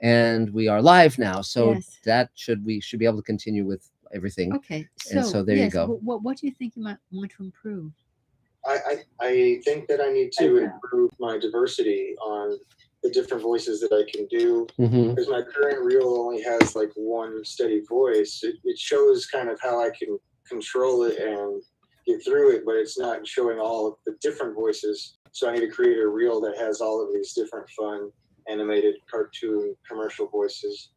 and we are live now. So Yes. we should be able to continue with everything. Okay. And so there you yes, go. what do you think you might want to improve? I think that I need to improve my diversity on the different voices that I can do, because my current reel only has like one steady voice. It shows kind of how I can control it and get through it, but it's not showing all of the different voices. So I need to create a reel that has all of these different fun animated cartoon commercial voices.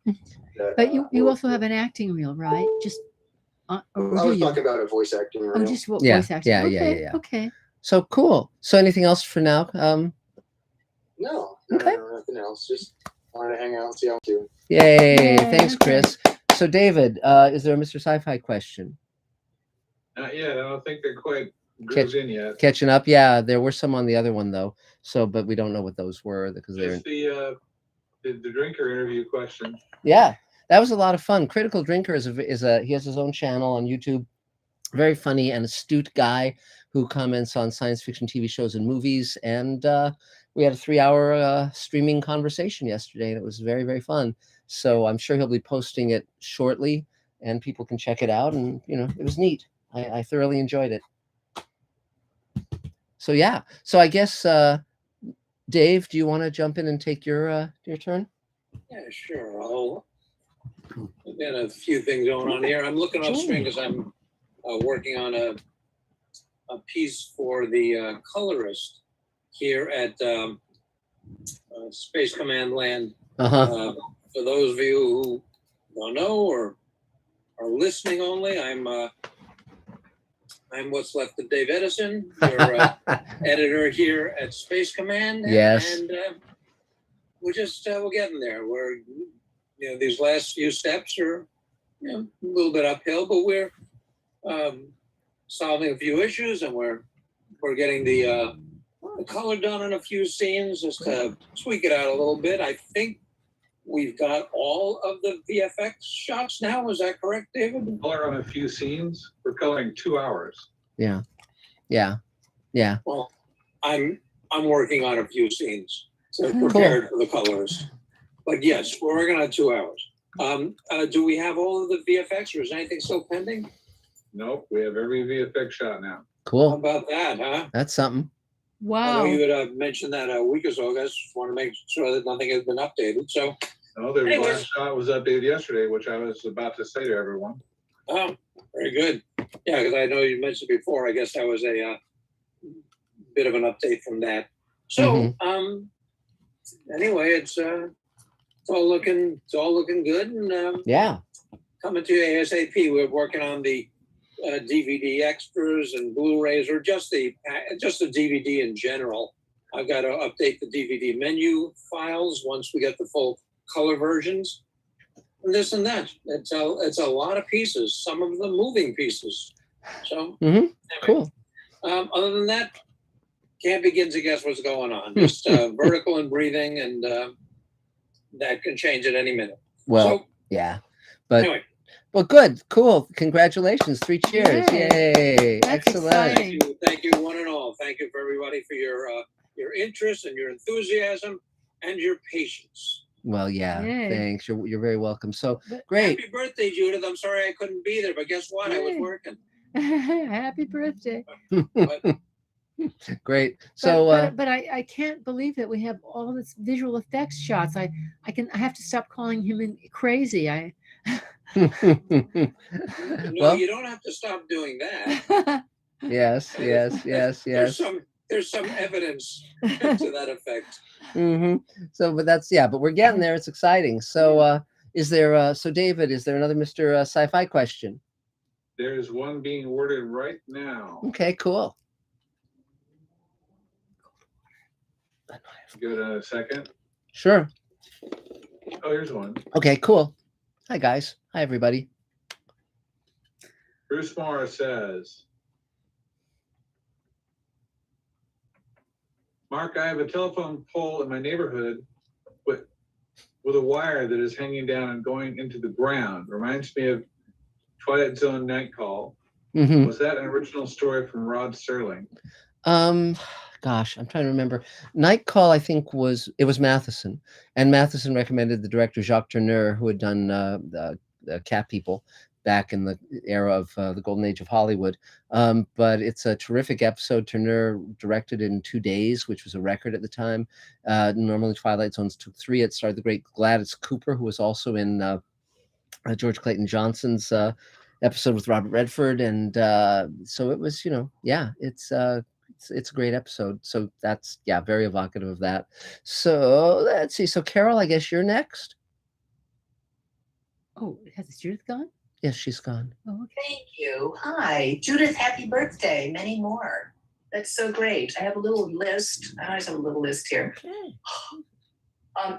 But you also have an acting reel, right? Just I was talking about a voice acting reel. Oh, just voice acting. Yeah. Okay. So cool. So anything else for now? No, okay. Nothing else. Just wanted to hang out and see how I'm doing. Yay. Thanks, Chris. So David, is there a Mr. Sci-Fi question? Not yet. I don't think they're quite grooved in yet. Catching up. Yeah, there were some on the other one though. So, but we don't know what those were because they're the drinker interview question. Yeah, that was a lot of fun. Critical Drinker he has his own channel on YouTube. Very funny and astute guy who comments on science fiction TV shows and movies. And we had a 3-hour streaming conversation yesterday, and it was very, very fun. So I'm sure he'll be posting it shortly, and people can check it out. And it was neat. I thoroughly enjoyed it. So yeah. So I guess Dave, do you want to jump in and take your turn? Yeah, sure. I've got a few things going on here. I'm looking upstream because I'm working on a piece for the colorist here at Space Command Land. For those of you who don't know or are listening only, I'm what's left of Dave Edison, your editor here at Space Command. Yes. And we're getting there. We're these last few steps are a little bit uphill, but we're solving a few issues, and we're getting the color done in a few scenes just to tweak it out a little bit. I think we've got all of the VFX shots now. Is that correct, David? Color on a few scenes. We're coloring 2 hours. Yeah. Well, I'm working on a few scenes, so prepared for the colors. But yes, we're working on 2 hours. Do we have all of the VFX, or is anything still pending? Nope, we have every VFX shot now. Cool. How about that, huh? That's something. Wow. I know you had mentioned that a week or so ago. I just want to make sure that nothing has been updated. So, the last shot was updated yesterday, which I was about to say to everyone. Oh, very good. Yeah, because I know you mentioned before. I guess that was a bit of an update from that. So, anyway, it's all looking good, and coming to you ASAP. We're working on the DVD extras and Blu-rays, or just the DVD in general. I've got to update the DVD menu files once we get the full color versions, and this and that. It's a lot of pieces. Some of them moving pieces. So anyway, cool. Other than that, can't begin to guess what's going on. Just vertical and breathing, and that can change at any minute. Well, but anyway. Well, good, cool. Congratulations! 3 cheers! Yay! That's Excellent. Thank you, one and all. Thank you for everybody for your interest and your enthusiasm and your patience. Well, Yay. thanks. You're very welcome. So great. Happy birthday, Judith. I'm sorry I couldn't be there, but guess what? I was working. Happy birthday. Great. So, but I can't believe that we have all this visual effects shots. I have to stop calling him crazy. No, you don't have to stop doing that. Yes. There's some evidence to that effect. So, but we're getting there. It's exciting. So, is there? So, David, is there another Mr. Sci-Fi question? There's one being worded right now. Okay, cool. Give it a second. Sure. Oh, here's one. Okay, cool. Hi, guys. Hi, everybody. Bruce Morris says, Mark, I have a telephone pole in my neighborhood with a wire that is hanging down and going into the ground. Reminds me of Twilight Zone Night Call. Was that an original story from Rod Serling? gosh, I'm trying to remember. Night Call, I think it was Matheson, and Matheson recommended the director Jacques Tourneur, who had done the Cat People back in the era of the golden age of Hollywood. But it's a terrific episode. Tourneur directed it in 2 days, which was a record at the time. Normally Twilight Zones took 3. It starred the great Gladys Cooper, who was also in George Clayton Johnson's episode with Robert Redford, and so it was, it's a great episode. So that's very evocative of that. So let's see. So Carol, I guess you're next. Oh, has Judith gone? Yes, she's gone. Oh, okay. Thank you. Hi, Judith. Happy birthday. Many more. That's so great. I have a little list. I always have a little list here.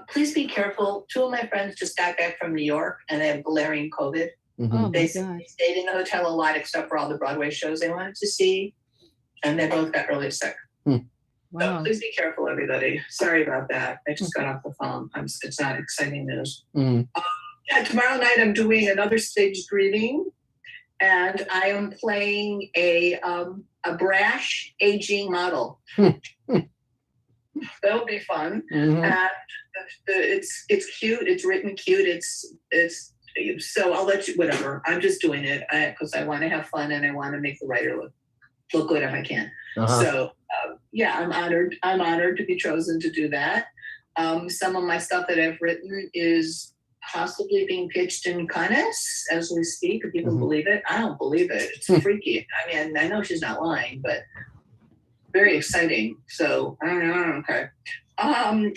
Please be careful. 2 of my friends just got back from New York and they have glaring COVID. Mhm. Oh, They my stayed God. in the hotel a lot except for all the Broadway shows they wanted to see. And they both got really sick. So Wow. please be careful, everybody. Sorry about that. I just got off the phone. It's not exciting news. Mhm. Yeah, tomorrow night I'm doing another staged reading, and I am playing a brash aging model. That'll be fun. Mhm. And it's cute. It's written cute. It's so I'll let you whatever. I'm just doing it because I want to have fun and I want to make the writer look good if I can. Uh-huh. So yeah, I'm honored. I'm honored to be chosen to do that. Some of my stuff that I've written is possibly being pitched in Cannes as we speak, if you can Mhm. believe it. I don't believe it. It's freaky. I mean, I know she's not lying, but very exciting. So I don't know. Okay.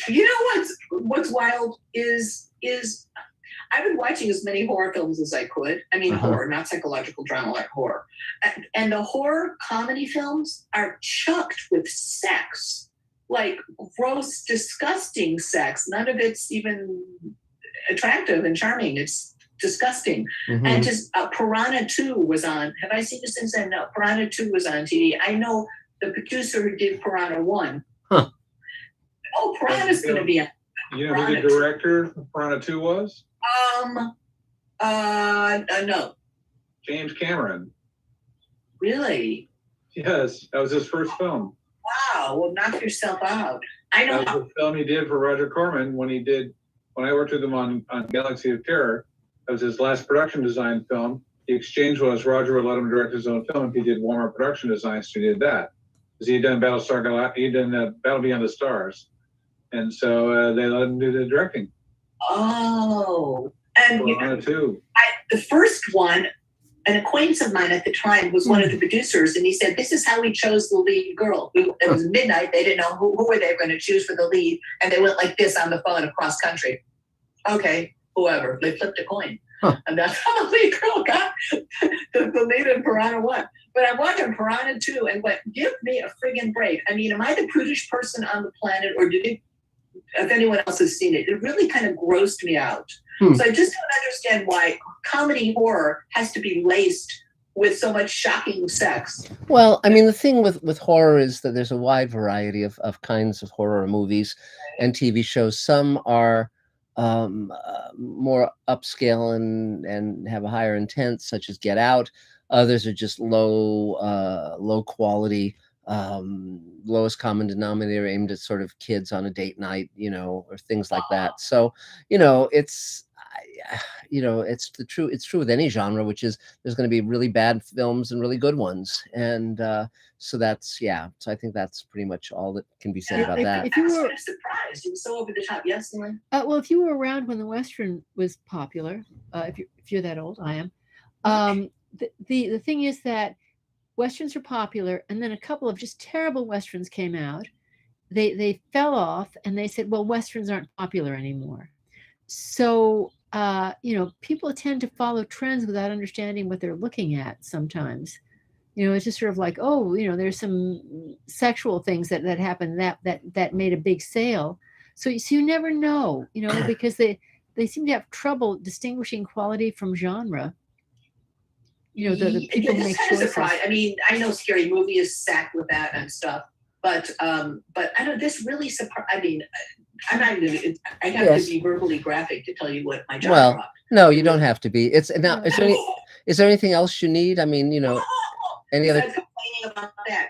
You know what's wild is I've been watching as many horror films as I could. I mean, Uh-huh. horror, not psychological drama, like horror. And the horror comedy films are chucked with sex, like gross, disgusting sex. None of it's even attractive and charming. It's disgusting. Mhm. And just Piranha 2 was on. Have I seen it since then? No, Piranha 2 was on TV. I know the producer who did Piranha 1. Huh. Oh, Piranha's going to be on. You know who the director of Piranha 2 was? No. James Cameron. Really? Yes, that was his first film. Wow. Well, knock yourself out. I know That how. was the film he did for Roger Corman when I worked with him on Galaxy of Terror. That was his last production design film. The exchange was Roger would let him direct his own film if he did warmer production designs, so he did that. Because he had done he'd done Battle Beyond the Stars. And so they let him do the directing. Oh. And Piranha 2. the first one, an acquaintance of mine at the time was one of the producers, and he said, this is how we chose the lead girl. It was midnight. They didn't know who were they going to choose for the lead, and they went like this on the phone across country. Okay, whoever. They flipped a coin. Huh. And that's how the lead girl got the lead in Piranha 1. But I watched Piranha 2 and went, give me a friggin' break. I mean, am I the prudish person on the planet, or if anyone else has seen it, it really kind of grossed me out. So I just don't understand why comedy horror has to be laced with so much shocking sex. Well, I mean, the thing with horror is that there's a wide variety of kinds of horror movies and TV shows. Some are more upscale and have a higher intent, such as Get Out. Others are just low quality, lowest common denominator, aimed at sort of kids on a date night, or things like that. So, it's true with any genre, which is there's going to be really bad films and really good ones. And so so I think that's pretty much all that can be said about that. If you I was were, kind of surprised. It was so over the top. Yes, Elaine? well, if you were around when the Western was popular, if you're that old, I am. The thing is that Westerns are popular, and then a couple of just terrible Westerns came out. They fell off, and they said, well, Westerns aren't popular anymore. So, people tend to follow trends without understanding what they're looking at sometimes. It's just sort of like, there's some sexual things that happened that made a big sale. So you never know, because they seem to have trouble distinguishing quality from genre. The people make choices. I mean, I know Scary Movie is sacked with that and stuff, but I don't. This really surprised. I mean, I'm not even. I have to be verbally graphic to tell you what my job. Well, no, you don't have to be. Is there anything else you need? I mean, any other? Complaining about that.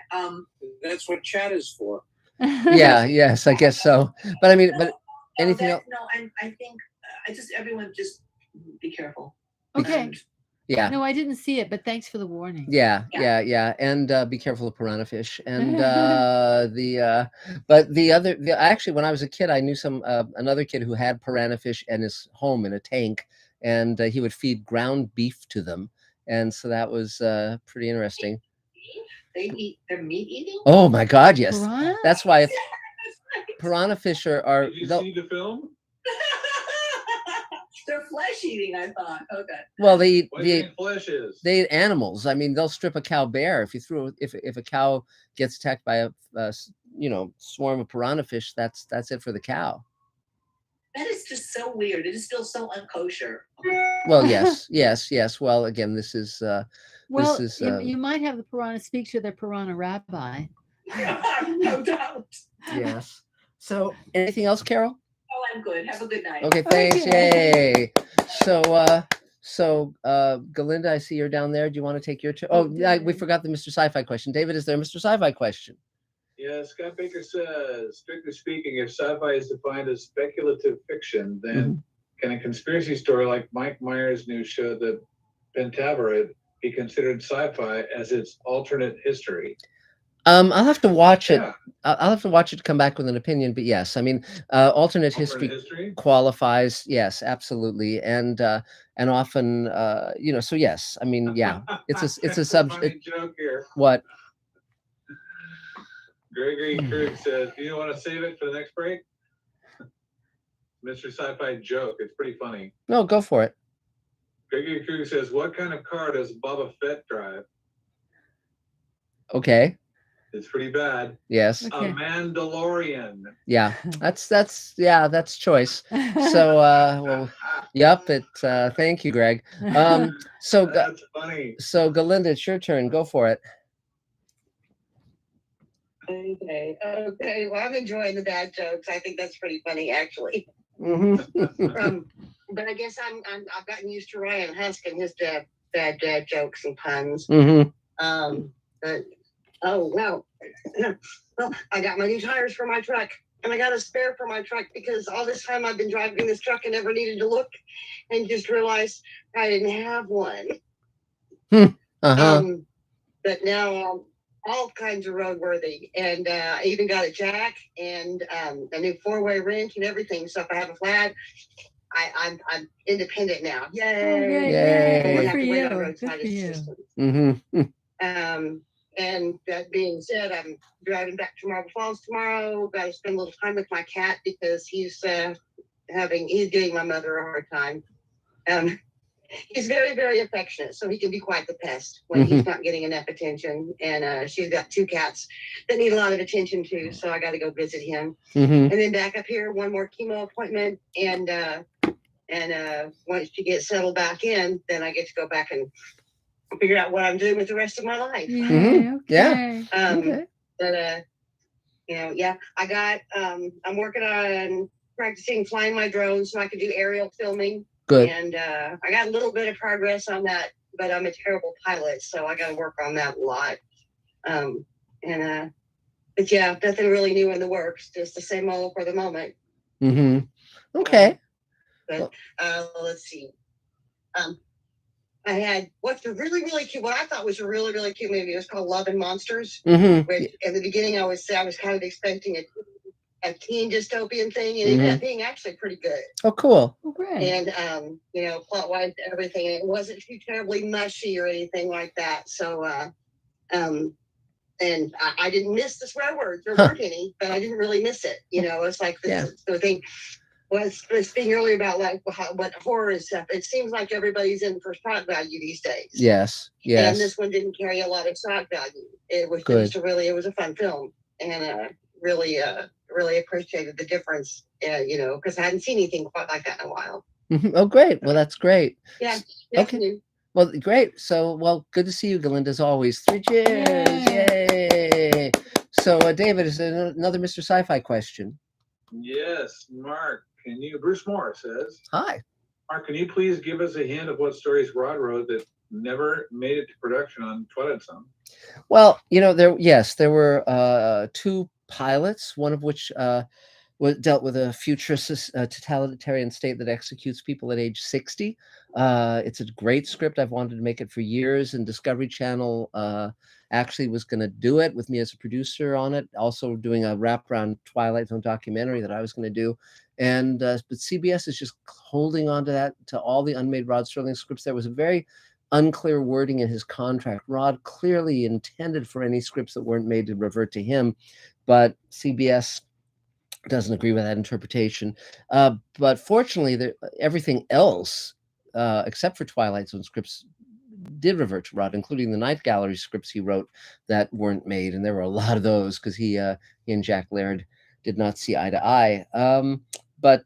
That's what chat is for. Yeah, yes, I guess so. But I mean, but anything else? No, I think I just everyone just be careful. Okay. And Yeah. No, I didn't see it, but thanks for the warning. Yeah, and be careful of piranha fish. And but actually, when I was a kid, I knew another kid who had piranha fish in his home in a tank, and he would feed ground beef to them, and so that was pretty interesting. they're meat eating. Oh my God, yes. Piranha? That's why piranha fish are. Did you see the film? They're flesh eating, I thought. Okay. Well, they eat What do you think flesh is? they eat animals. I mean, they'll strip a cow bare if a cow gets attacked by a swarm of piranha fish. That's it for the cow. That is just so weird. It is still so unkosher. Well, yes. Well, again, this is Well, this is you might have the piranha speak to their piranha rabbi. No doubt. yes. So, anything else, Carol? Oh, I'm good. Have a good night. Okay, thanks. Okay. Yay. So, Galinda, I see you're down there. Do you want to take your turn? Oh, yeah, we forgot the Mr. Sci-Fi question. David, is there a Mr. Sci-Fi question? Yeah, Scott Baker says, strictly speaking, if sci-fi is defined as speculative fiction, then can a conspiracy story like Mike Myers' new show, The Pentaverate, be considered sci-fi as its alternate history? I'll have to watch it. Yeah. I'll have to watch it to come back with an opinion. But yes, I mean, alternate history qualifies. Yes, absolutely, and often, So yes, I mean, yeah, it's a subject. Joke here. What? Gregory Krug says, "Do you want to save it for the next break?" Mr. Sci-Fi joke. It's pretty funny. No, go for it. Gregory Krug says, "What kind of car does Boba Fett drive?" Okay. It's pretty bad. Yes. Okay. A Mandalorian. Yeah, that's choice. So, well, yep. Thank you, Greg. So That's funny. So, Galinda, it's your turn. Go for it. Okay. Well, I'm enjoying the dad jokes. I think that's pretty funny, actually. But I guess I've gotten used to Ryan Husk and his bad dad jokes and puns. But well, I got my new tires for my truck, and I got a spare for my truck because all this time I've been driving this truck and never needed to look, and just realized I didn't have one. But now all kinds of roadworthy, and I even got a jack and a new 4-way wrench and everything. So if I have a flat, I'm independent now. Yay! Yay! Good for you. Good for you. And that being said, I'm driving back to Marble Falls tomorrow. Got to spend a little time with my cat because he's giving my mother a hard time. He's very, very affectionate, so he can be quite the pest when he's not getting enough attention. And she's got 2 cats that need a lot of attention too, so I got to go visit him. And then back up here, one more chemo appointment, and once she gets settled back in, then I get to go back and figure out what I'm doing with the rest of my life. Okay. But I got I'm working on practicing flying my drone so I can do aerial filming. Good. And I got a little bit of progress on that, but I'm a terrible pilot, so I got to work on that a lot. But yeah, nothing really new in the works, just the same old for the moment. Okay. But let's see. I had what's a really, really cute, what I thought was a really, really cute movie. It was called Love and Monsters. Which at the beginning I was kind of expecting a teen dystopian thing, and it ended up being actually pretty good. Oh, cool. Oh, great. And plot wise, everything. It wasn't too terribly mushy or anything like that. So and I didn't miss the swear words. There weren't any, but I didn't really miss it. It's like the thing. Was speaking earlier about like what horror is stuff. It seems like everybody's in for shock value these days. Yes. And this one didn't carry a lot of shock value. It was just it was a fun film, and really appreciated the difference. Because I hadn't seen anything quite like that in a while. Oh, great. Well, that's great. Yeah. Okay. Well, great. So, good to see you, Galinda, as always. 3 cheers. Yay. So, David, is there another Mr. Sci-Fi question? Yes, Mark. Bruce Moore says, hi. Mark, can you please give us a hint of what stories Rod wrote that never made it to production on Twilight Zone? Well, there were 2 pilots, one of which dealt with a futurist totalitarian state that executes people at age 60. It's a great script. I've wanted to make it for years, and Discovery Channel actually was going to do it with me as a producer on it, also doing a wraparound Twilight Zone documentary that I was going to do. And but CBS is just holding on to that, to all the unmade Rod Serling scripts. There was a very unclear wording in his contract. Rod clearly intended for any scripts that weren't made to revert to him, but CBS doesn't agree with that interpretation. But fortunately, everything else, except for Twilight Zone scripts, did revert to Rod, including the Night Gallery scripts he wrote that weren't made, and there were a lot of those because he and Jack Laird did not see eye to eye. But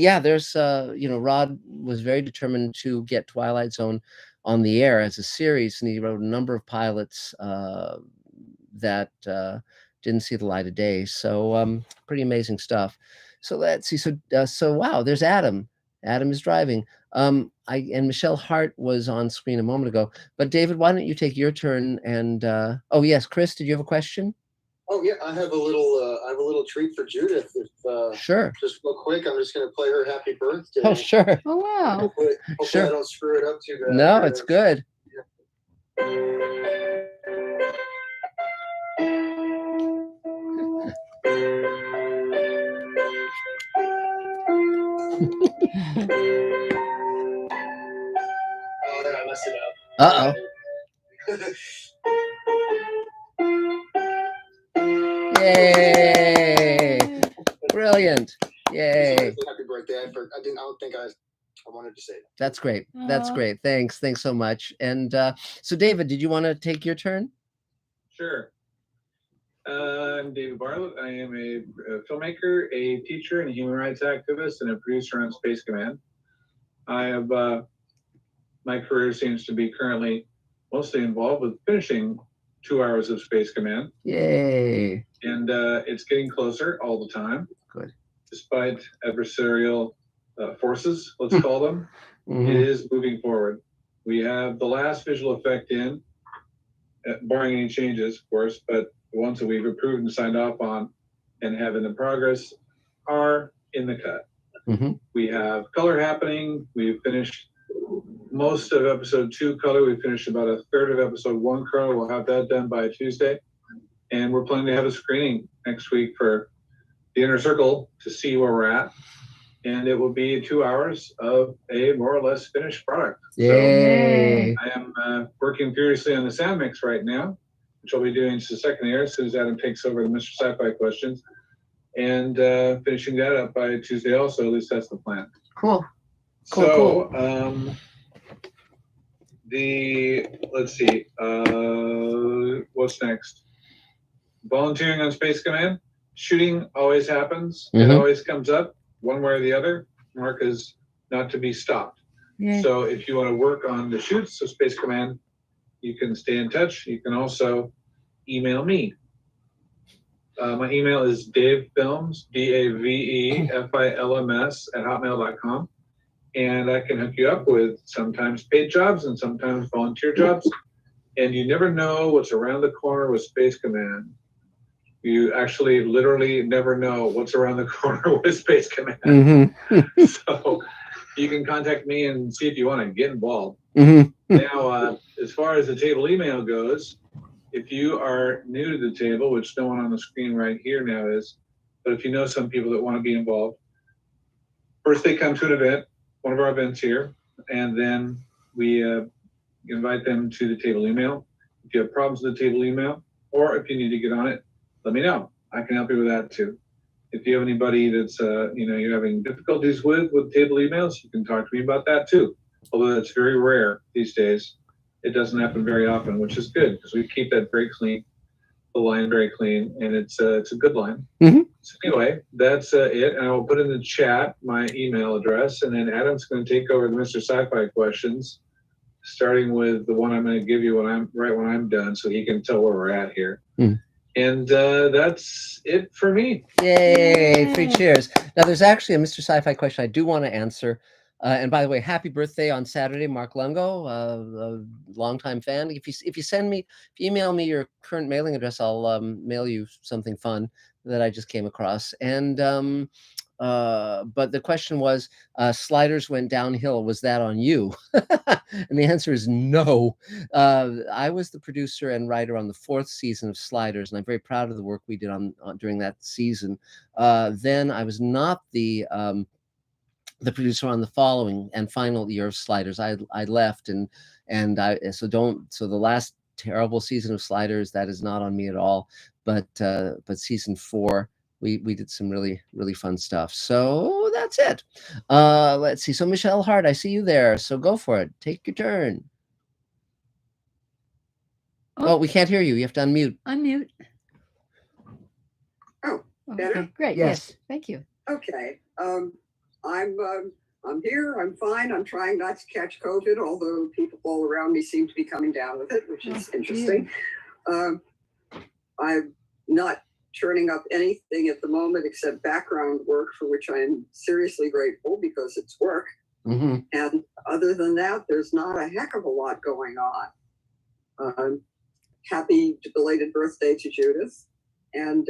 yeah, there's Rod was very determined to get Twilight Zone on the air as a series, and he wrote a number of pilots that didn't see the light of day. So pretty amazing stuff. So let's see. So wow, there's Adam. Adam is driving. And Michelle Hart was on screen a moment ago. But David, why don't you take your turn? And oh yes, Chris, did you have a question? Oh yeah, I have a little treat for Judith. If sure. Just real quick, I'm just going to play her happy birthday. Oh sure. Oh wow. Hopefully Sure. I don't screw it up too bad. No, it's good. Oh, I messed it up. Uh-oh. Yay! Brilliant. Yay. Happy birthday. I don't think I wanted to say that. That's great. That's Aw. great. Thanks so much. And so David, did you want to take your turn? Sure. I'm David Bartlett. I am a filmmaker, a teacher, and a human rights activist, and a producer on Space Command. I have my career seems to be currently mostly involved with finishing 2 hours of Space Command, Yay. and it's getting closer all the time. Good. Despite adversarial forces, let's call them, Mhm. it is moving forward. We have the last visual effect in, barring any changes, of course, but the ones that we've approved and signed off on and have in the progress are in the cut. Mhm. We have color happening. We've finished most of episode 2 color. We finished about a third of episode 1 color. We'll have that done by Tuesday. And we're planning to have a screening next week for the Inner Circle to see where we're at. And it will be 2 hours of a more or less finished product. Yay. So I am working furiously on the sound mix right now, which I'll be doing to the second air as soon as Adam takes over the Mr. Sci-Fi questions. And finishing that up by Tuesday also, at least that's the plan. Cool. So, let's see, what's next? Volunteering on Space Command. Shooting always happens. It Mhm. always comes up one way or the other. Mark is not to be stopped. Yay. So if you want to work on the shoots of Space Command, you can stay in touch. You can also email me. My email is davefilms, DAVEFILMS @hotmail.com. And I can hook you up with sometimes paid jobs and sometimes volunteer jobs. And you never know what's around the corner with Space Command. You actually literally never know what's around the corner with Space Command. Mm-hmm. So you can contact me and see if you want to get involved. Mm-hmm. Now, as far as the table email goes, if you are new to the table, which no one on the screen right here now is, but if you know some people that want to be involved, first they come to an event, one of our events here, and then we invite them to the table email. If you have problems with the table email, or if you need to get on it, let me know. I can help you with that too. If you have anybody that's you're having difficulties with table emails, you can talk to me about that too. Although that's very rare these days. It doesn't happen very often, which is good because we keep that very clean, the line very clean, and it's a good line. Mhm. So anyway, that's it. And I will put in the chat my email address, and then Adam's going to take over the Mr. Sci-Fi questions, starting with the one I'm going to give you when I'm done, so he can tell where we're at here. Mm. And that's it for me. Yay! 3 cheers. Now, there's actually a Mr. Sci-Fi question I do want to answer And by the way, happy birthday on Saturday, Mark Lungo, a longtime fan. If you email me your current mailing address, I'll mail you something fun that I just came across. And but the question was, Sliders went downhill. Was that on you? And the answer is no. I was the producer and writer on the 4th season of Sliders, and I'm very proud of the work we did on during that season. Then I was not the producer on the following and final year of Sliders. I left, and so the last terrible season of Sliders, that is not on me at all. But season 4, we did some really, really fun stuff. So that's it. Let's see. So Michelle Hart, I see you there. So go for it. Take your turn. Oh, we can't hear you. You have to unmute. Unmute. Oh, better? Okay, great. Yes. Yes. Thank you. Okay. I'm here. I'm fine. I'm trying not to catch COVID, although people all around me seem to be coming down with it, which is interesting. I'm not turning up anything at the moment except background work, for which I am seriously grateful because it's work. Mm-hmm. And other than that, there's not a heck of a lot going on. Happy belated birthday to Judith. And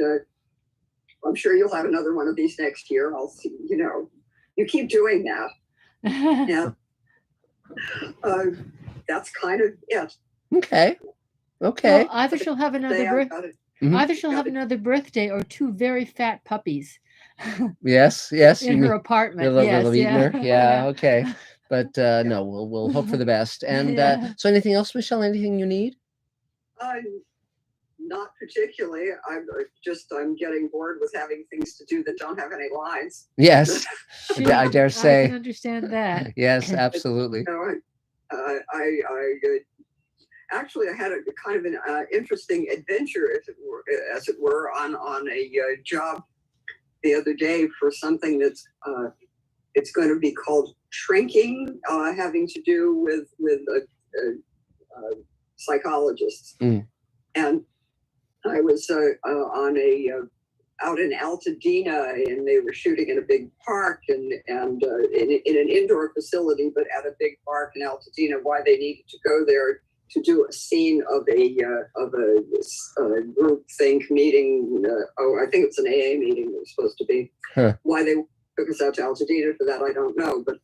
I'm sure you'll have another one of these next year. I'll see, you keep doing that. Yeah. That's kind of it. Okay. Well, either she'll have another either she'll have another birthday or 2 very fat puppies. Yes. In her apartment. Little Yes. Eatener. Yeah. Okay. But no, we'll hope for the best. And so, anything else, Michelle? Anything you need? Not particularly. I'm getting bored with having things to do that don't have any lines. Yes, I dare say. I can understand that. Yes, absolutely. Actually, I had a kind of an interesting adventure, as it were, on a job the other day for something that's it's going to be called shrinking, having to do with psychologists. And I was on out in Altadena, and they were shooting in a big park and in an indoor facility, but at a big park in Altadena. Why they needed to go there to do a scene of a group think meeting. I think it's an AA meeting it was supposed to be. Huh. Why they took us out to Altadena for that, I don't know. But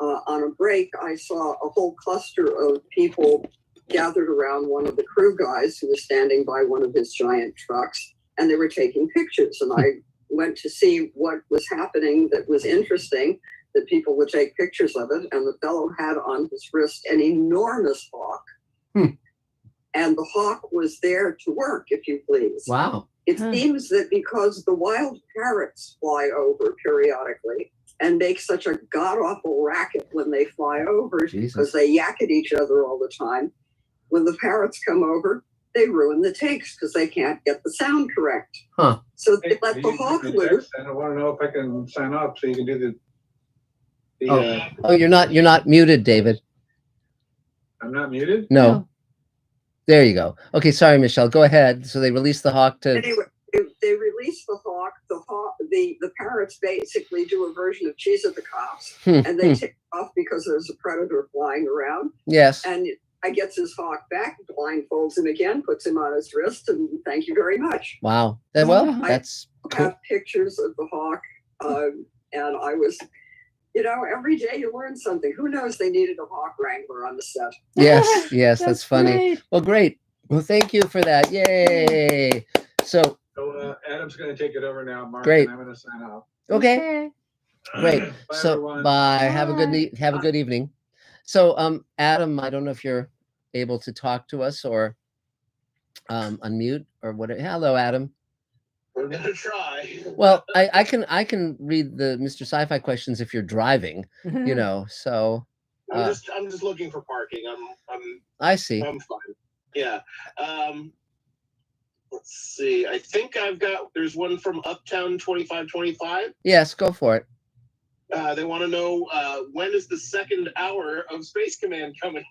on a break, I saw a whole cluster of people gathered around one of the crew guys who was standing by one of his giant trucks, and they were taking pictures. And I went to see what was happening that was interesting, that people would take pictures of it. And the fellow had on his wrist an enormous hawk. And the hawk was there to work, if you please. Wow. It seems that because the wild parrots fly over periodically and make such a god-awful racket when they fly over, because they yak at each other all the time, when the parrots come over, they ruin the takes because they can't get the sound correct. So they let the hawk loose. I want to know if I can sign up so you can do the you're not muted, David. I'm not muted? No. There you go. Okay, sorry, Michelle. Go ahead. So they released the hawk to... Anyway, they released the hawk. The parrots basically do a version of Cheese at the Cops, and they take off because there's a predator flying around. Yes. And I gets his hawk back, blindfolds him again, puts him on his wrist, and thank you very much. Wow. That's I have pictures of the hawk, and I was... every day you learn something. Who knows? They needed a hawk wrangler on the set. Yes, that's funny. Great. Well, great. Well, thank you for that. Yay. So Adam's going to take it over now, Mark. Great. And I'm going to sign off. Okay. Great. Bye, So everyone. bye. Have a good evening. So Adam, I don't know if you're able to talk to us or unmute or whatever. Hello, Adam. We're gonna try. Well, I can read the Mr. Sci-Fi questions if you're driving, so I'm just looking for parking. I see. I'm fine. Yeah. Let's see. I think there's one from Uptown 2525. Yes, go for it. They want to know when is the second hour of Space Command coming?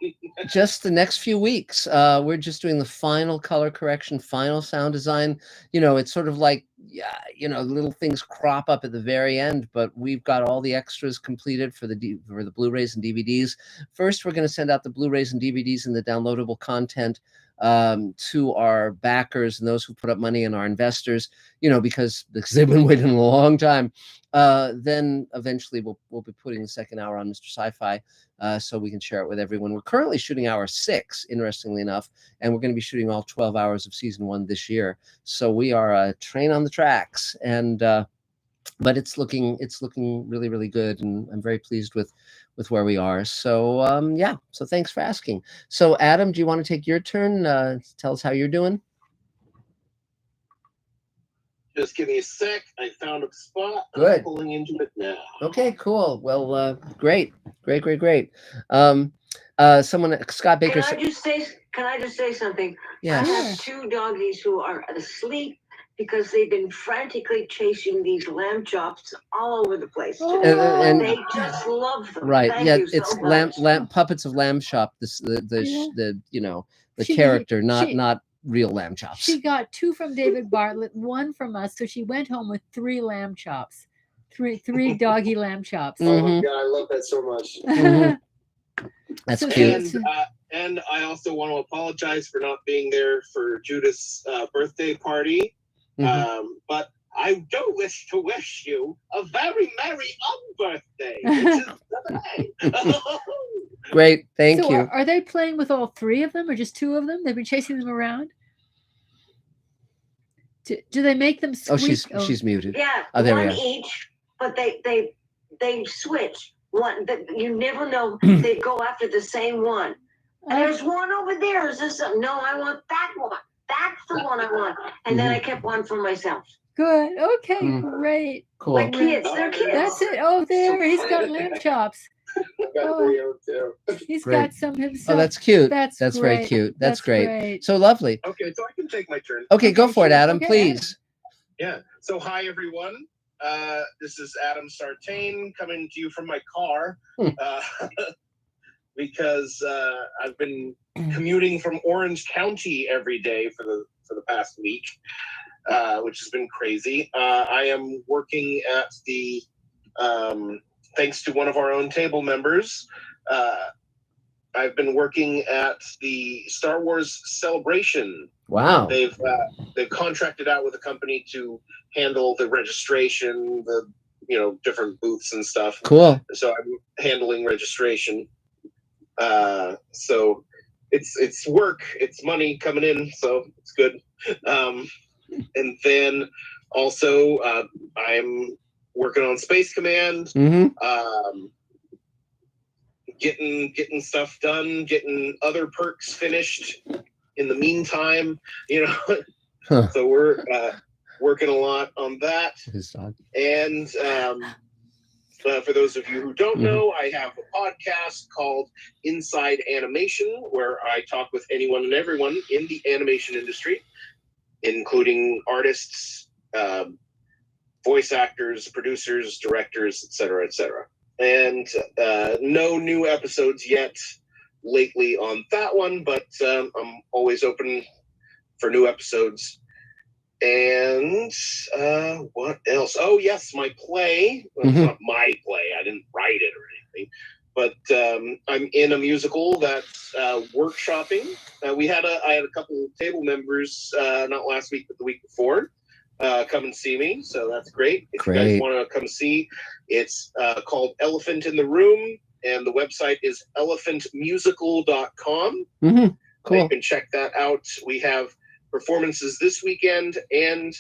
Just the next few weeks. We're just doing the final color correction, final sound design. It's sort of like yeah, you know, little things crop up at the very end, but we've got all the extras completed for the Blu-rays and DVDs. First, we're going to send out the Blu-rays and DVDs and the downloadable content to our backers and those who put up money and our investors, you know, because they've been waiting a long time. Then eventually we'll be putting the second hour on Mr. Sci-Fi so we can share it with everyone. We're currently shooting hour 6, interestingly enough, and we're going to be shooting all 12 hours of season 1 this year. So we are a train on the tracks, and but it's looking really, really good, and I'm very pleased with where we are. So yeah, so thanks for asking. So Adam, do you want to take your turn? Tell us how you're doing. Just give me a sec. I found a spot. Good. I'm pulling into it now. Okay, cool. Well, great. Someone, Scott Baker. Can I just say something? Yes. I have 2 doggies who are asleep because they've been frantically chasing these lamb chops all over the place. And they just love them. Right. Thank Yeah, you so it's much. lamb puppets of Lamb Chop. The you know, the character, not real lamb chops. She got 2 from David Bartlett, 1 from us, so she went home with 3 lamb chops, three doggy lamb chops. Oh my God, I love that so much. That's So cute. And I also want to apologize for not being there for Judith's birthday party. But I do wish to wish you a very merry birthday, which is today. Great, thank So you. Are they playing with all 3 of them, or just 2 of them? They've been chasing them around. Do they make them squeak? Oh, she's muted. Yeah, Oh, there we one are. each, but they switch. One that you never know. They go after the same one. And there's one over there. Is this no? I want that one. That's the one I want. And then I kept one for myself. Good. Okay. Great. Cool. My kids, they're kids. That's it. Oh, there. He's got lamb chops. He's Great. got some himself. Oh, that's cute. That's very great. cute. That's great. So So lovely. Okay, so I can take my turn. Okay, go for it, Adam, okay, please. Yeah. So hi everyone. This is Adam Sartain coming to you from my car because I've been commuting from Orange County every day for the past week, which has been crazy. I am working at the thanks to one of our own table members. I've been working at the Star Wars Celebration. Wow. They've contracted out with a company to handle the registration, the different booths and stuff. Cool. So I'm handling registration. So it's work, it's money coming in, so it's good. And then also I'm working on Space Command. Getting stuff done, getting other perks finished in the meantime, So we're working a lot on that. And for those of you who don't know, I have a podcast called Inside Animation, where I talk with anyone and everyone in the animation industry, including artists, voice actors, producers, directors, etc., etc. And no new episodes yet lately on that one, but I'm always open for new episodes. And what else? Oh, yes, my play. Well, it's not my play. I didn't write it or anything. But I'm in a musical that's workshopping. I had a couple of table members, not last week, but the week before, come and see me. So that's great. If you guys want to come see, it's called Elephant in the Room, and the website is elephantmusical.com. Cool. You can check that out. We have performances this weekend, and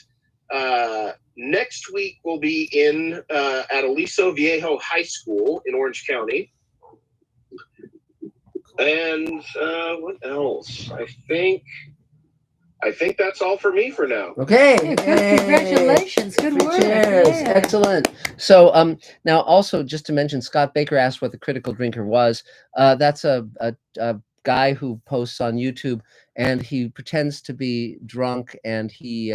next week we'll be in at Aliso Viejo High School in Orange County. And what else? I think that's all for me for now. Okay. Yeah, good. Congratulations. Good work. Cheers. Yeah. Excellent. So now also just to mention, Scott Baker asked what the Critical Drinker was. That's a guy who posts on YouTube and he pretends to be drunk, and he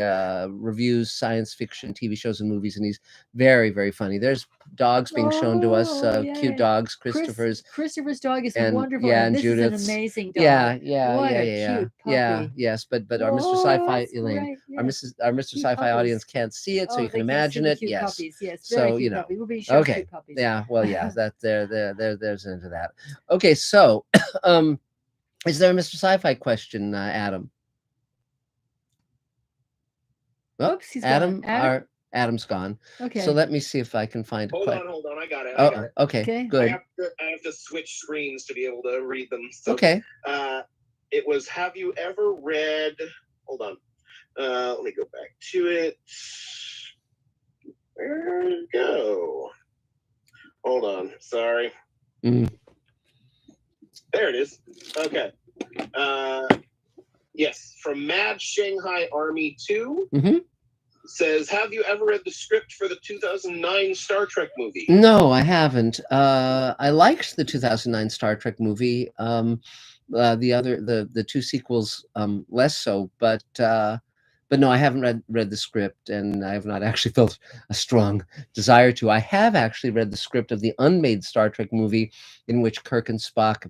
reviews science fiction TV shows and movies, and he's very, very funny. There's dogs being shown to us, cute dogs, Christopher's. Christopher's dog is and wonderful. yeah, and and this Judith's. is an amazing dog. Yeah, What yeah, a yeah, cute yeah, puppy. yes, but our Mr. Sci-Fi, That's Elaine, right, our yes. Mr. Cute Sci-Fi puppies. audience can't see it, so Oh, you can they can't see imagine the it. cute Yes. puppies. Yes, So very cute know. puppies. We'll be showing Okay. cute puppies. Yeah. Well, yeah. That there's into that. Okay. So, is there a Mr. Sci-Fi question, Adam? Oh, Oops, he's Adam. gone. Adam's gone. Okay. So let me see if I can find. Hold on. I got it. Oh, okay. Okay. Good. I have to switch screens to be able to read them. So, Okay. It was, have you ever read, hold on. Let me go back to it. Where did it go? Hold on. Sorry. Mm. There it is. Okay. Yes, from Mad Shanghai Army 2. Mm-hmm. Says, have you ever read the script for the 2009 Star Trek movie? No, I haven't. I liked the 2009 Star Trek movie. The two sequels less so, but no, I haven't read the script, and I have not actually felt a strong desire to. I have actually read the script of the unmade Star Trek movie, in which Kirk and Spock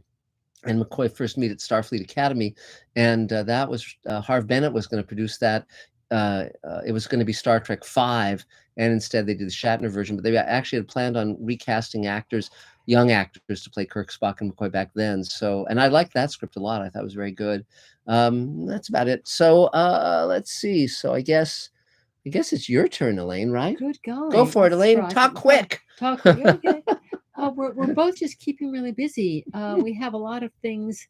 and McCoy first meet at Starfleet Academy, and that was Harv Bennett was going to produce that. It was going to be Star Trek V, and instead they did the Shatner version. But they actually had planned on recasting young actors, to play Kirk, Spock, and McCoy back then. So, and I liked that script a lot. I thought it was very good. That's about it. So, let's see. So, I guess it's your turn, Elaine. Right? Good going. Go for it, Elaine. Talk quick. Talk quick. Okay. We're both just keeping really busy. We have a lot of things.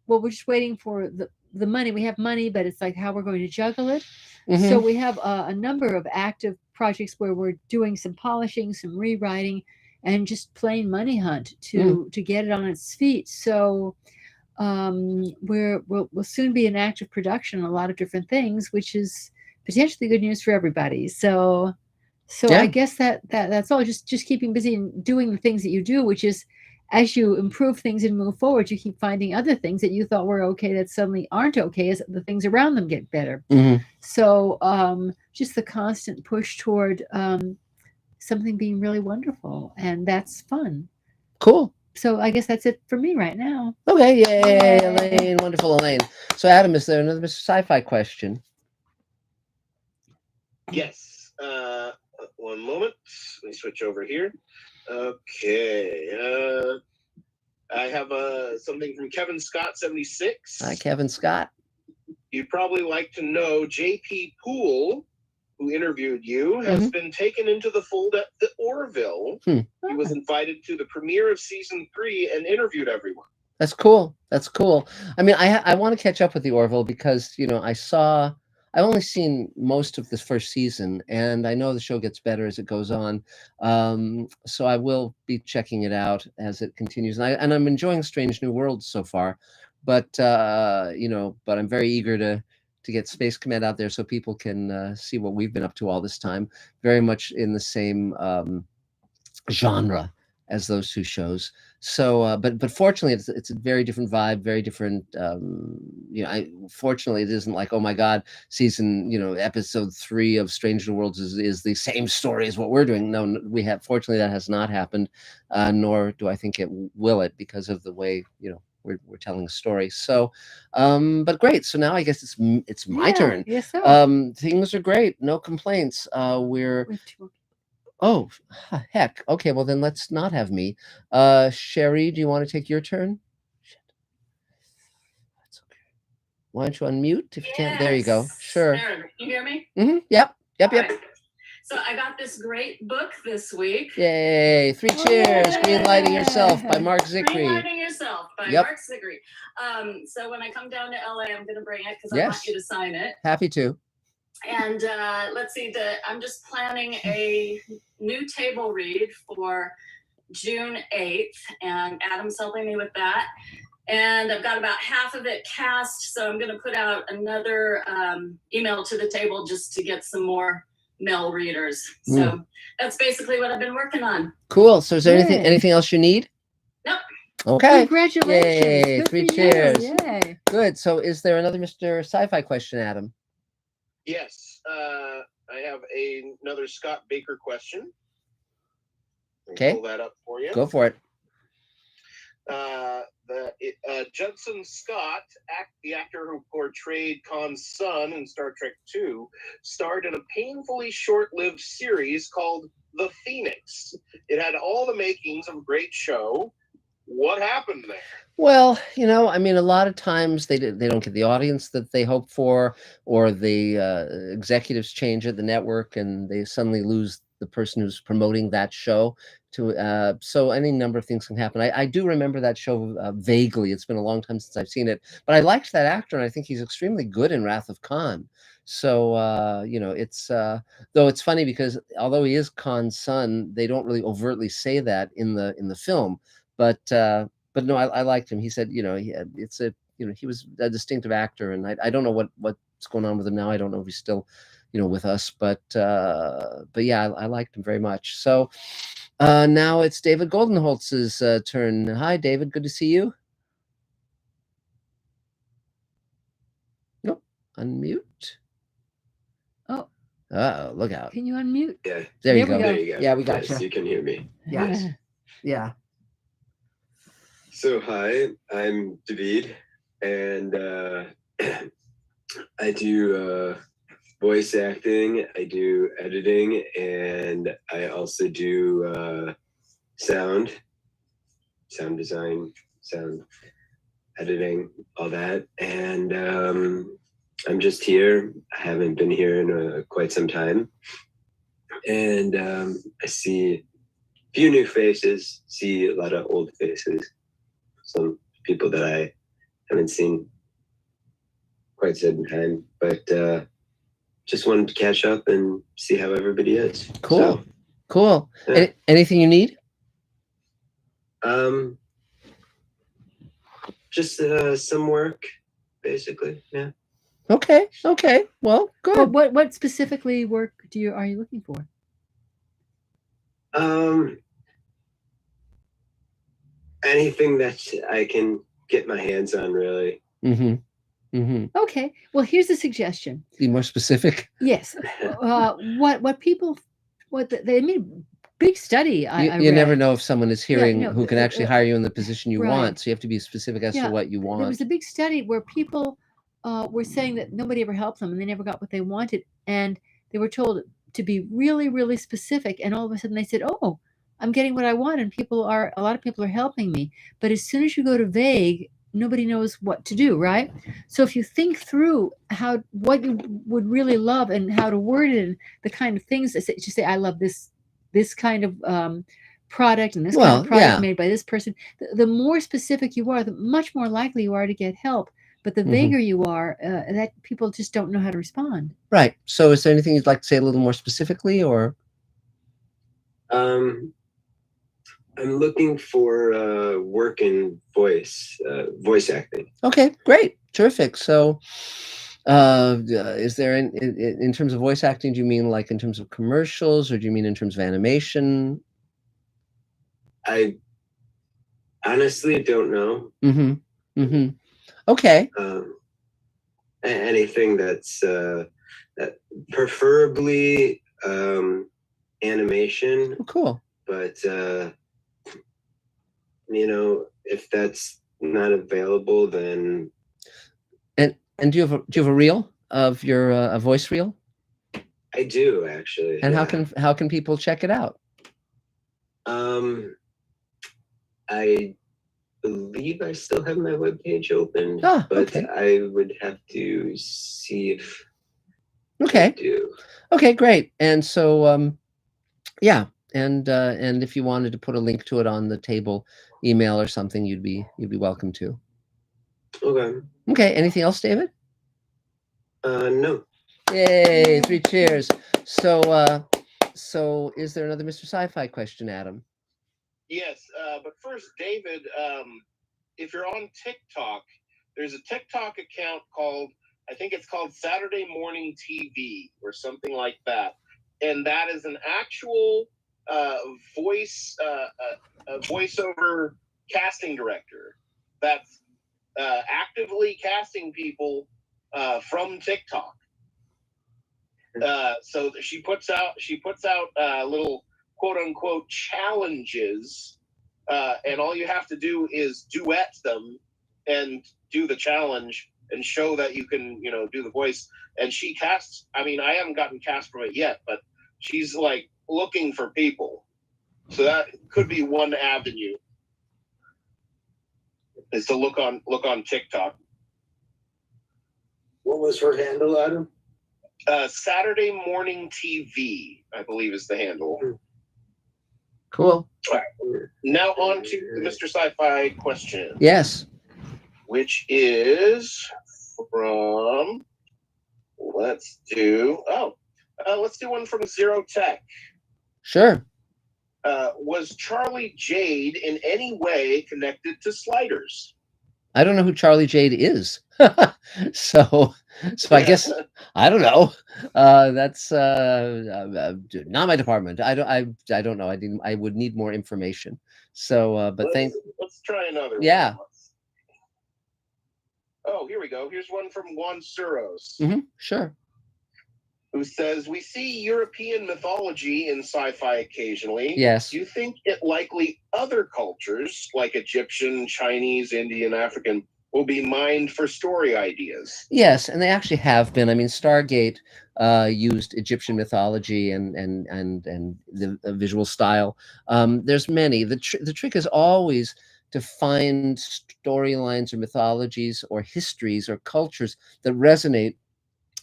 Well, we're just waiting for the money. We have money, but it's like how we're going to juggle it. Mm-hmm. So we have a number of active projects where we're doing some polishing, some rewriting, and just plain money hunt to get it on its feet. So we'll soon be in active production on a lot of different things, which is potentially good news for everybody. So yeah. I guess that's all. Just keeping busy and doing the things that you do, which is, as you improve things and move forward, you keep finding other things that you thought were okay that suddenly aren't okay as the things around them get better. Mm-hmm. So just the constant push toward something being really wonderful, and that's fun. Cool. So I guess that's it for me right now. Okay, yay, Elaine, wonderful Elaine. So Adam, is there another Mr. Sci-Fi question? Yes. One moment. Let me switch over here. Okay. I have something from Kevin Scott 76. Hi, Kevin Scott. You'd probably like to know J.P. Poole, who interviewed you, has been taken into the fold at the Orville. He was invited to the premiere of season 3 and interviewed everyone. That's cool. That's cool. I mean, I want to catch up with the Orville because, I've only seen most of this first season, and I know the show gets better as it goes on. So I will be checking it out as it continues. And I'm enjoying Strange New Worlds so far, but I'm very eager to get Space Command out there so people can see what we've been up to all this time. Very much in the same genre as those two shows. So, but fortunately, it's a very different vibe, very different. Fortunately, it isn't like, oh my God, episode 3 of Strange New Worlds is the same story as what we're doing. No, fortunately that has not happened, nor do I think it will because of the way we're telling a story. So, but great. So now I guess it's my turn. Yes, so. Things are great. No complaints. Oh, heck. Okay, well then let's not have me. Sherry, do you want to take your turn? Shit. That's okay. Why don't you unmute if you can't? There you go. Sure. There, you hear me? Mm-hmm. Yep. Right. So I got this great book this week. Yay. 3 cheers. Greenlighting Yourself by Mark Zicree. Greenlighting Yourself by Mark Zicree. So when I come down to LA, I'm going to bring it because I want you to sign it. Happy to. And let's see, I'm just planning a new table read for June 8th, and Adam's helping me with that. And I've got about half of it cast, so I'm going to put out another email to the table just to get some more male readers. So that's basically what I've been working on. Cool. So is there anything else you need? Nope. Okay. Congratulations. Yay. 3 cheers. Yay. Good. So is there another Mr. Sci-Fi question, Adam? Yes. I have another Scott Baker question. Okay. Pull that up for you. Go for it. Judson Scott, the actor who portrayed Khan's son in Star Trek II, starred in a painfully short-lived series called The Phoenix. It had all the makings of a great show. What happened there? Well, I mean, a lot of times they don't get the audience that they hope for, or the executives change at the network and they suddenly lose the person who's promoting that show. So any number of things can happen. I do remember that show vaguely. It's been a long time since I've seen it, but I liked that actor, and I think he's extremely good in Wrath of Khan. So it's though it's funny because although he is Khan's son, they don't really overtly say that in the film. But no, I liked him. He said, he was a distinctive actor, and I don't know what's going on with him now. I don't know if he's still, with us, but yeah, I liked him very much. So now it's David Goldenholtz's turn. Hi, David. Good to see you. Nope. Unmute. Oh, look out. Can you unmute? Yeah. There you go. There you go. Yeah, we got yes, you can hear me. Yes. Yeah. So hi, I'm David, and I do voice acting, I do editing, and I also do sound design, sound editing, all that. And I'm just here. I haven't been here in quite some time. And I see a few new faces, see a lot of old faces, some people that I haven't seen quite some time, but just wanted to catch up and see how everybody is. Cool. So, Cool. Yeah. Anything you need? Just some work, basically. Yeah. Okay. Well, good. What specifically work are you looking for? Anything that I can get my hands on, really. Mm-hmm. Mm-hmm. Okay. Well, here's a suggestion. Be more specific. Yes. They made a big study. You never know if someone is hearing who can actually hire you in the position you right. want. So you have to be specific as to what you want. There was a big study where people were saying that nobody ever helped them and they never got what they wanted. And they were told to be really, really specific. And all of a sudden they said, oh, I'm getting what I want. And a lot of people are helping me. But as soon as you go to vague, nobody knows what to do, right? So if you think through what you would really love and how to word it and the kind of things that you say, I love this kind of product and this kind of product made by this person, the more specific you are, the much more likely you are to get help. But the vaguer you are, that people just don't know how to respond. Right. So is there anything you'd like to say a little more specifically, or? I'm looking for work in voice acting. Okay, great. Terrific. So is there in terms of voice acting, do you mean like in terms of commercials, or do you mean in terms of animation? I honestly don't know. Mm-hmm. Mm-hmm. Okay. Anything that's preferably animation. Oh, cool. But if that's not available, then. And do you have a reel of your a voice reel? I do, actually. And how can people check it out? I believe I still have my webpage open, but okay. I would have to see if okay. I do. Okay, great. And so yeah, and if you wanted to put a link to it on the table email or something, you'd be welcome to. Okay. Okay. Anything else, David? No. Yay! 3 cheers. So is there another Mr. Sci-Fi question, Adam? Yes, but first, David, if you're on TikTok, there's a TikTok account I think it's called Saturday Morning TV or something like that, and that is an actual voiceover casting director that's actively casting people from TikTok. So she puts out little quote unquote challenges, and all you have to do is duet them and do the challenge and show that you can, do the voice. And she casts. I mean, I haven't gotten cast from it yet, but she's like looking for people. So that could be one avenue, is to look on TikTok. What was her handle, Adam? Saturday Morning TV, I believe, is the handle. Cool. All right. Now on to the Mr. Sci-Fi question. Yes. Which is from, let's do one from Zero Tech. Sure. Was Charlie Jade in any way connected to Sliders? I don't know who Charlie Jade is. so I guess I don't know. That's not my department. I don't know. I would need more information. So, but let's try another. Yeah. One. Oh, here we go. Here's one from Juan Suros. Sure. Who says, we see European mythology in sci-fi occasionally. Yes. Do you think it likely other cultures, like Egyptian, Chinese, Indian, African, will be mined for story ideas? Yes, and they actually have been. I mean, Stargate used Egyptian mythology and the visual style. There's many. The trick is always to find storylines or mythologies or histories or cultures that resonate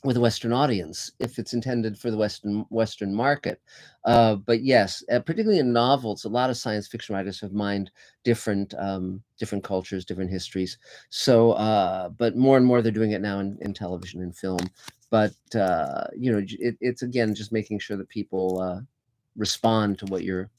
with a Western audience, if it's intended for the Western market. But yes, particularly in novels, a lot of science fiction writers have mined different cultures, different histories. So, but more and more they're doing it now in television and film. But it's again just making sure that people respond to what you're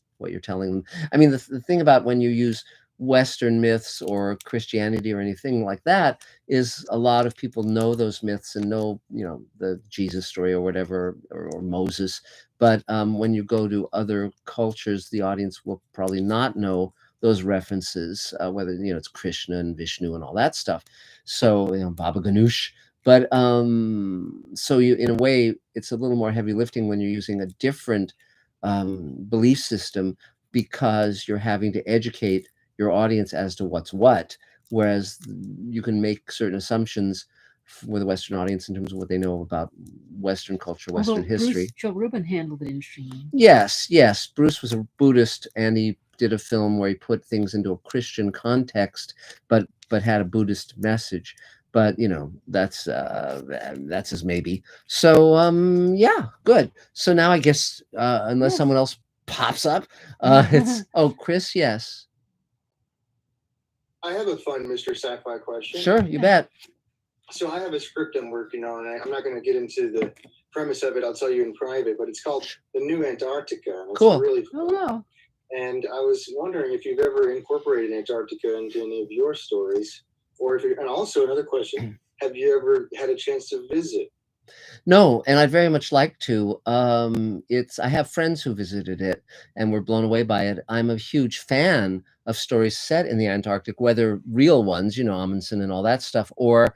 telling them. I mean, the thing about when you use Western myths or Christianity or anything like that is a lot of people know those myths and know, the Jesus story or whatever, or Moses. But when you go to other cultures, the audience will probably not know those references, whether, it's Krishna and Vishnu and all that stuff. So, Baba Ganoush. But so in a way, it's a little more heavy lifting when you're using a different belief system, because you're having to educate your audience as to what's what, whereas you can make certain assumptions with a Western audience in terms of what they know about Western culture, Western history. Joe Rubin handled it interestingly. Yes. Bruce was a Buddhist, and he did a film where he put things into a Christian context, but had a Buddhist message. But that's his maybe. So yeah, good. So now I guess unless someone else pops up, it's Chris. Yes. I have a fun Mr. Sci-Fi question. Sure, you bet. So I have a script I'm working on. I'm not going to get into the premise of it. I'll tell you in private, but it's called The New Antarctica. It's cool. Really fun. Oh, wow. And I was wondering if you've ever incorporated Antarctica into any of your stories, and also another question, have you ever had a chance to visit? No, and I'd very much like to. I have friends who visited it and were blown away by it. I'm a huge fan of stories set in the Antarctic, whether real ones, Amundsen and all that stuff, or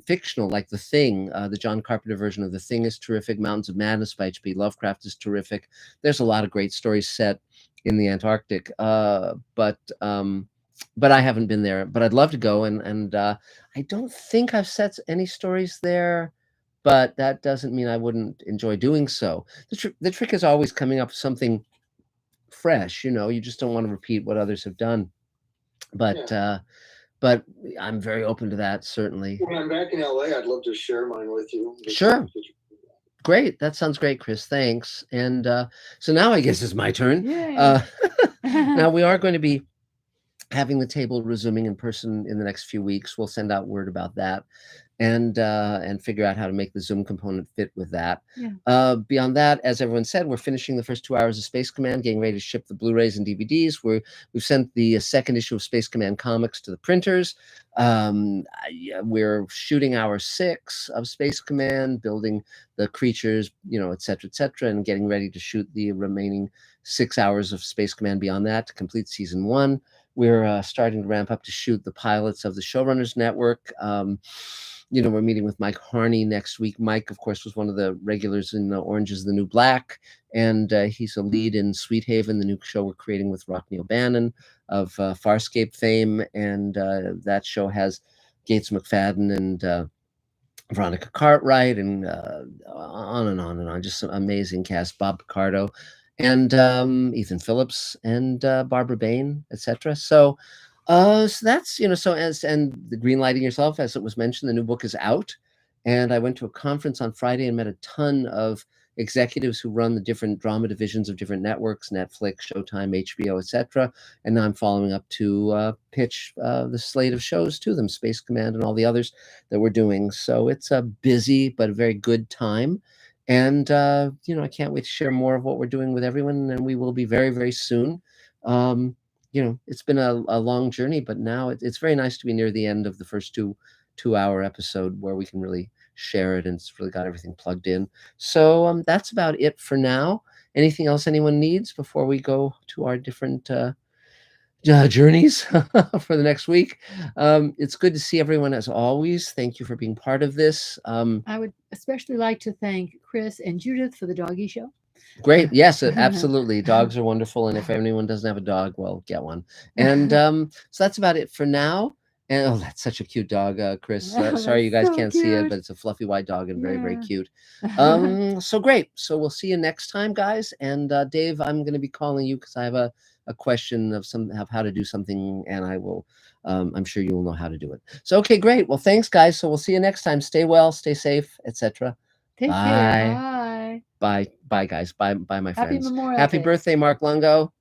fictional, like The Thing. The John Carpenter version of The Thing is terrific. Mountains of Madness by H.P. Lovecraft is terrific. There's a lot of great stories set in the Antarctic, but I haven't been there. But I'd love to go, and I don't think I've set any stories there. But that doesn't mean I wouldn't enjoy doing so. The trick is always coming up with something fresh. You just don't want to repeat what others have done. But but I'm very open to that, certainly. When I'm back in LA, I'd love to share mine with you. Sure. Great. That sounds great, Chris. Thanks. And so now I guess it's my turn. Now we are going to be having the table resuming in person in the next few weeks. We'll send out word about that. And figure out how to make the Zoom component fit with that. Beyond that, as everyone said, we're finishing the first 2 hours of Space Command, getting ready to ship the Blu-rays and DVDs. We've sent the second issue of Space Command comics to the printers. We're shooting hour 6 of Space Command, building the creatures, et cetera, and getting ready to shoot the remaining 6 hours of Space Command beyond that to complete season 1. we're starting to ramp up to shoot the pilots of the Showrunners Network. You know, we're meeting with Mike Harney next week. Mike, of course, was one of the regulars in Orange is the New Black, and he's a lead in Sweet Haven, the new show we're creating with Rockne O'Bannon of Farscape fame, and that show has Gates McFadden and Veronica Cartwright, and on and on and on. Just some amazing cast. Bob Picardo, and Ethan Phillips, and Barbara Bain, etc. So that's, you know, so as, and the green lighting yourself, as it was mentioned, the new book is out, and I went to a conference on Friday and met a ton of executives who run the different drama divisions of different networks, Netflix, Showtime, HBO, etc. And now I'm following up to pitch the slate of shows to them, Space Command and all the others that we're doing. So it's a busy but a very good time. And, you know, I can't wait to share more of what we're doing with everyone, and we will be very, very soon. You know, it's been a long journey, but now it's very nice to be near the end of the first two-hour episode where we can really share it, and it's really got everything plugged in. So that's about it for now. Anything else anyone needs before we go to our different journeys for the next week? It's good to see everyone as always. Thank you for being part of this. I would especially like to thank Chris and Judith for the doggy show. Great. Yes, absolutely. Dogs are wonderful. And if anyone doesn't have a dog, well, get one. And so that's about it for now. And oh, that's such a cute dog, Chris. Sorry you guys can't see it, but it's a fluffy white dog and very, very cute. So great. So we'll see you next time, guys. And Dave, I'm going to be calling you because I have a question of how to do something, and I will, I'm sure you will know how to do it. So, okay, great. Well, thanks, guys. So we'll see you next time. Stay well, stay safe, etc. Take care. Bye. Bye, guys. Bye, my friends. Happy Memorial Happy Day. birthday, Mark Lungo.